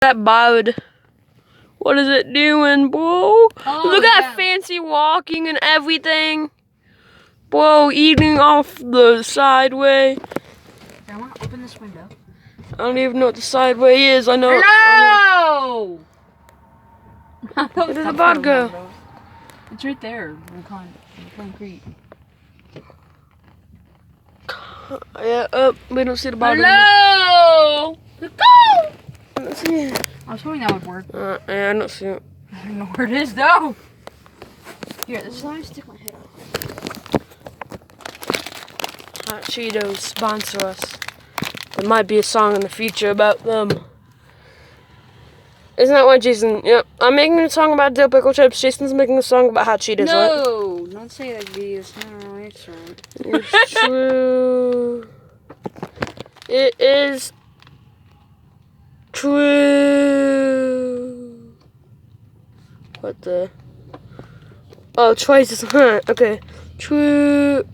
That bird. What is it doing, bro? Oh, Look at that fancy walking and everything. Bro, eating off the sideway. I want to open this window. I don't even know what the sideway is. I know. Hello! Where did the bird go? It's right there in the concrete. Yeah, we don't see the bird. Hello! Go! I don't see it. I was hoping that would work. Yeah, I don't see it. I don't know where it is though. Here, this is how I stick my head up. Hot Cheetos sponsor us. There might be a song in the future about them. Isn't that what Jason? Yep. I'm making a song about dill pickle chips. Jason's making a song about hot Cheetos. No, don't say that, V. It's not right, sir. It's true. It is true. What the? Oh, twice as hot. Okay. True.